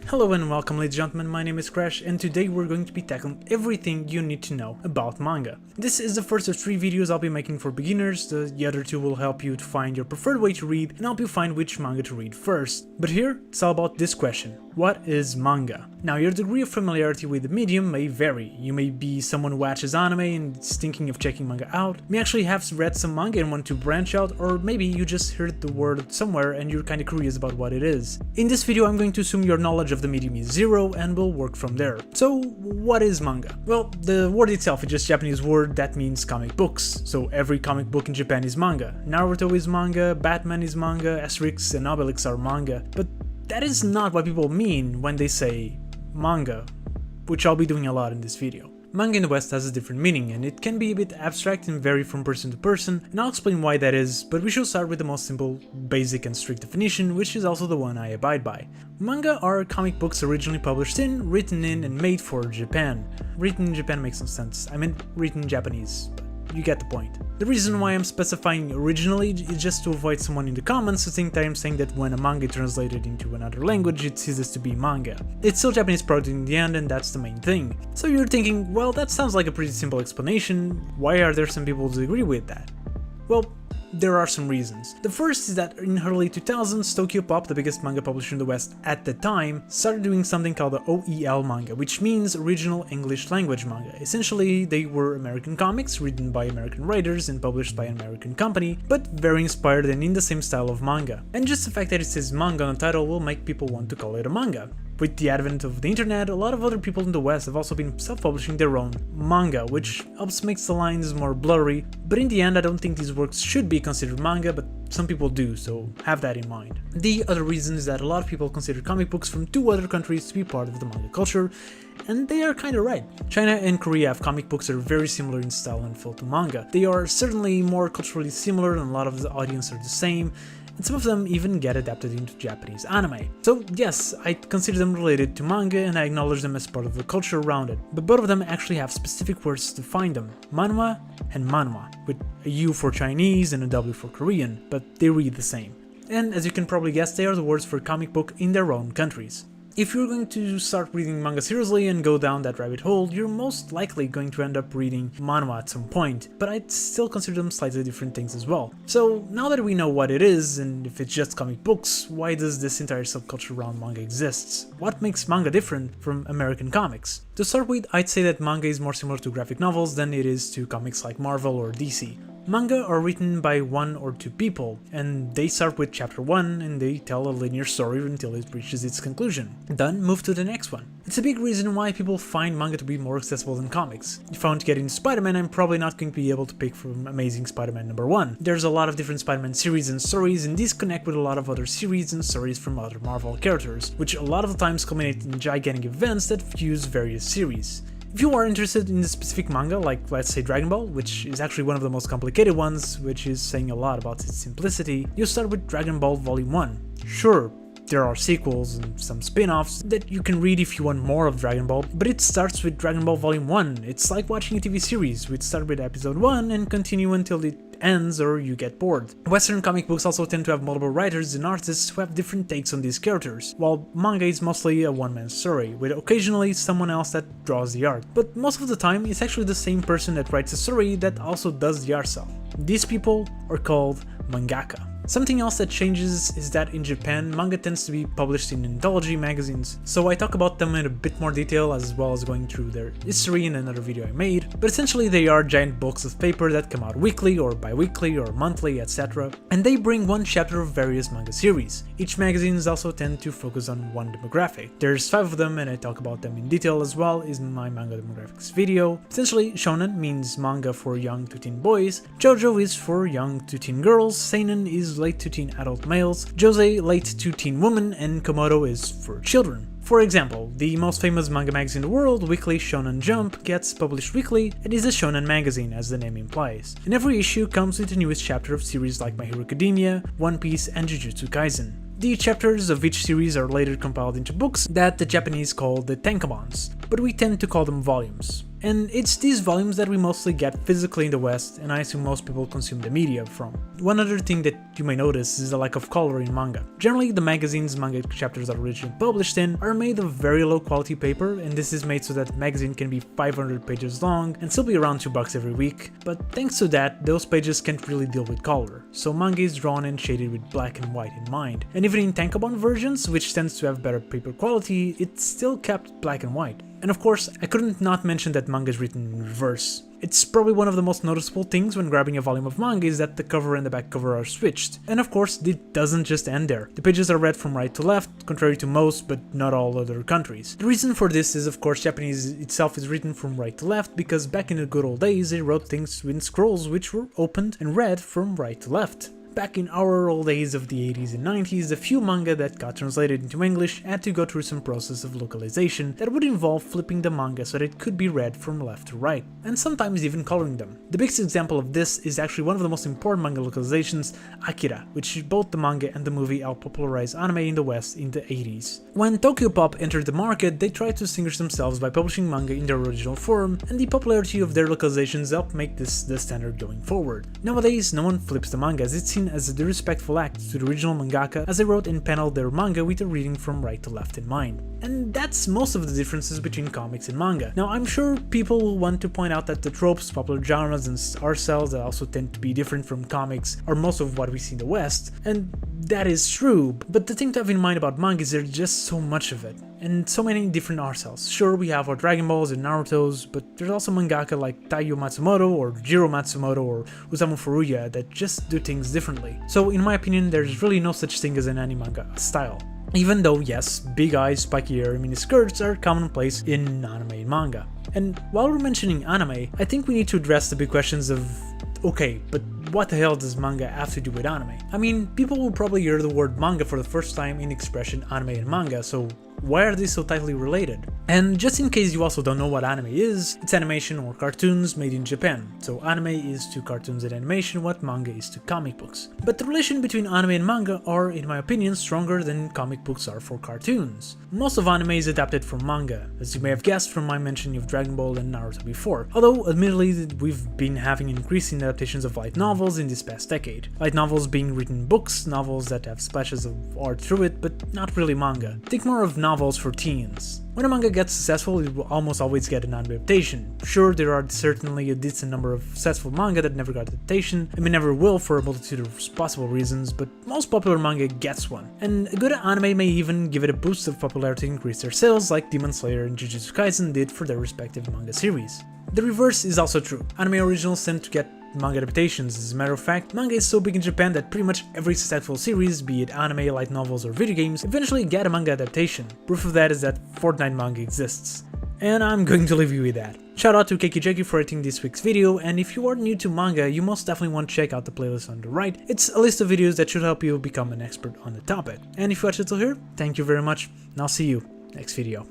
Hello and welcome, ladies and gentlemen, my name is Crash and today we're going to be tackling everything you need to know about manga. This is the first of 3 videos I'll be making for beginners. The other 2 will help you to find your preferred way to read and help you find which manga to read first. But here, it's all about this question: what is manga? Now, your degree of familiarity with the medium may vary. You may be someone who watches anime and is thinking of checking manga out, may actually have read some manga and want to branch out, or maybe you just heard the word somewhere and you're kinda curious about what it is. In this video, I'm going to assume your knowledge of the medium is 0 and we'll work from there. So, what is manga? Well, the word itself is just a Japanese word that means comic books. So every comic book in Japan is manga. Naruto is manga, Batman is manga, Asterix and Obelix are manga. But that is not what people mean when they say manga, which I'll be doing a lot in this video. Manga in the West has a different meaning, and it can be a bit abstract and vary from person to person, and I'll explain why that is, but we should start with the most simple, basic and strict definition, which is also the one I abide by. Manga are comic books originally published in, written in, and made for Japan. Written in Japan makes no sense, I meant written in Japanese, but you get the point. The reason why I'm specifying originally is just to avoid someone in the comments to think that I'm saying that when a manga is translated into another language it ceases to be manga. It's still Japanese product in the end, and that's the main thing. So you're thinking, well, that sounds like a pretty simple explanation, why are there some people who disagree with that? Well, there are some reasons. The first is that in early 2000s, Tokyo Pop, the biggest manga publisher in the West at the time, started doing something called the OEL manga, which means Original English Language Manga. Essentially, they were American comics written by American writers and published by an American company, but very inspired and in the same style of manga. And just the fact that it says manga on the title will make people want to call it a manga. With the advent of the internet, a lot of other people in the West have also been self-publishing their own manga, which helps make the lines more blurry, but in the end I don't think these works should be considered manga, but some people do, so have that in mind. The other reason is that a lot of people consider comic books from 2 other countries to be part of the manga culture, and they are kinda right. China and Korea have comic books that are very similar in style and feel to manga. They are certainly more culturally similar and a lot of the audience are the same, and some of them even get adapted into Japanese anime. So yes, I consider them related to manga and I acknowledge them as part of the culture around it, but both of them actually have specific words to define them: manhwa and manhwa, with a U for Chinese and a W for Korean, but they read the same. And as you can probably guess, they are the words for comic book in their own countries. If you're going to start reading manga seriously and go down that rabbit hole, you're most likely going to end up reading manhwa at some point, but I'd still consider them slightly different things as well. So now that we know what it is, and if it's just comic books, why does this entire subculture around manga exist? What makes manga different from American comics? To start with, I'd say that manga is more similar to graphic novels than it is to comics like Marvel or DC. Manga are written by 1 or 2 people, and they start with chapter 1 and they tell a linear story until it reaches its conclusion. Done, move to the next one. It's a big reason why people find manga to be more accessible than comics. If I want to get into Spider-Man, I'm probably not going to be able to pick from Amazing Spider-Man #1. There's a lot of different Spider-Man series and stories, and these connect with a lot of other series and stories from other Marvel characters, which a lot of the times culminate in gigantic events that fuse various series. If you are interested in a specific manga, like let's say Dragon Ball, which is actually one of the most complicated ones, which is saying a lot about its simplicity, you'll start with Dragon Ball Volume 1. Sure, there are sequels and some spin-offs that you can read if you want more of Dragon Ball, but it starts with Dragon Ball Volume 1. It's like watching a TV series, which start with episode 1 and continue until it ends or you get bored. Western comic books also tend to have multiple writers and artists who have different takes on these characters, while manga is mostly a one-man story, with occasionally someone else that draws the art. But most of the time, it's actually the same person that writes a story that also does the art style. These people are called mangaka. Something else that changes is that in Japan, manga tends to be published in anthology magazines, so I talk about them in a bit more detail as well as going through their history in another video I made, but essentially they are giant books of paper that come out weekly or bi-weekly or monthly, etc. and they bring one chapter of various manga series. Each magazines also tend to focus on one demographic. There's 5 of them and I talk about them in detail as well in my manga demographics video. Essentially, shonen means manga for young to teen boys, JoJo is for young to teen girls, seinen is late to teen adult males, josei late to teen women, and komodo is for children. For example, the most famous manga magazine in the world, Weekly Shonen Jump, gets published weekly and is a shonen magazine as the name implies. And every issue comes with the newest chapter of series like My Hero Academia, One Piece and Jujutsu Kaisen. The chapters of each series are later compiled into books that the Japanese call the tankobons, but we tend to call them volumes. and it's these volumes that we mostly get physically in the West, and I assume most people consume the media from. One other thing that you may notice is the lack of color in manga. Generally, the magazines manga chapters are originally published in are made of very low quality paper, and this is made so that the magazine can be 500 pages long and still be around $2 every week, but thanks to that, those pages can't really deal with color, so manga is drawn and shaded with black and white in mind. And even in tankobon versions, which tends to have better paper quality, it's still kept black and white. And of course, I couldn't not mention that manga is written in reverse. It's probably one of the most noticeable things when grabbing a volume of manga is that the cover and the back cover are switched. And of course, it doesn't just end there. The pages are read from right to left, contrary to most, but not all other countries. The reason for this is, of course, Japanese itself is written from right to left, because back in the good old days, they wrote things in scrolls which were opened and read from right to left. Back in our old days of the 80s and 90s, the few manga that got translated into English had to go through some process of localization that would involve flipping the manga so that it could be read from left to right, and sometimes even coloring them. The biggest example of this is actually one of the most important manga localizations, Akira, which both the manga and the movie helped popularize anime in the West in the 80s. When Tokyopop entered the market, they tried to distinguish themselves by publishing manga in their original form, and the popularity of their localizations helped make this the standard going forward. Nowadays, no one flips the manga, as it's seen as a disrespectful act to the original mangaka, as they wrote and paneled their manga with a reading from right to left in mind. And that's most of the differences between comics and manga. Now, I'm sure people will want to point out that the tropes, popular genres, and art styles that also tend to be different from comics are most of what we see in the West, and that is true, but the thing to have in mind about manga is there's just so much of it, and so many different art styles. Sure, we have our Dragon Balls and Narutos, but there's also mangaka like Taiyo Matsumoto or Jiro Matsumoto or Osamu Furuya that just do things differently. So in my opinion, there's really no such thing as an anime-manga style. Even though, yes, big eyes, spiky hair, and mini skirts are commonplace in anime and manga. And while we're mentioning anime, I think we need to address the big questions of, okay, but what the hell does manga have to do with anime? I mean, people will probably hear the word manga for the first time in the expression anime and manga, so why are they so tightly related? And just in case you also don't know what anime is, it's animation or cartoons made in Japan. So anime is to cartoons and animation what manga is to comic books. But the relation between anime and manga are, in my opinion, stronger than comic books are for cartoons. Most of anime is adapted from manga, as you may have guessed from my mentioning of Dragon Ball and Naruto before, although admittedly we've been having increasing adaptations of light novels in this past decade. Light novels being written books, novels that have splashes of art through it, but not really manga. Think more of novels for teens. When a manga gets successful, it will almost always get an anime adaptation. Sure, there are certainly a decent number of successful manga that never got adaptation, and may never will for a multitude of possible reasons, but most popular manga gets one. And a good anime may even give it a boost of popularity and increase their sales, like Demon Slayer and Jujutsu Kaisen did for their respective manga series. The reverse is also true. Anime originals tend to get manga adaptations. As a matter of fact, manga is so big in Japan that pretty much every successful series, be it anime, light novels, or video games, eventually get a manga adaptation. Proof of that is that Fortnite manga exists. And I'm going to leave you with that. Shout out to CakeyJakey for editing this week's video, and if you are new to manga, you most definitely want to check out the playlist on the right. It's a list of videos that should help you become an expert on the topic. And if you watched it till here, thank you very much, and I'll see you next video.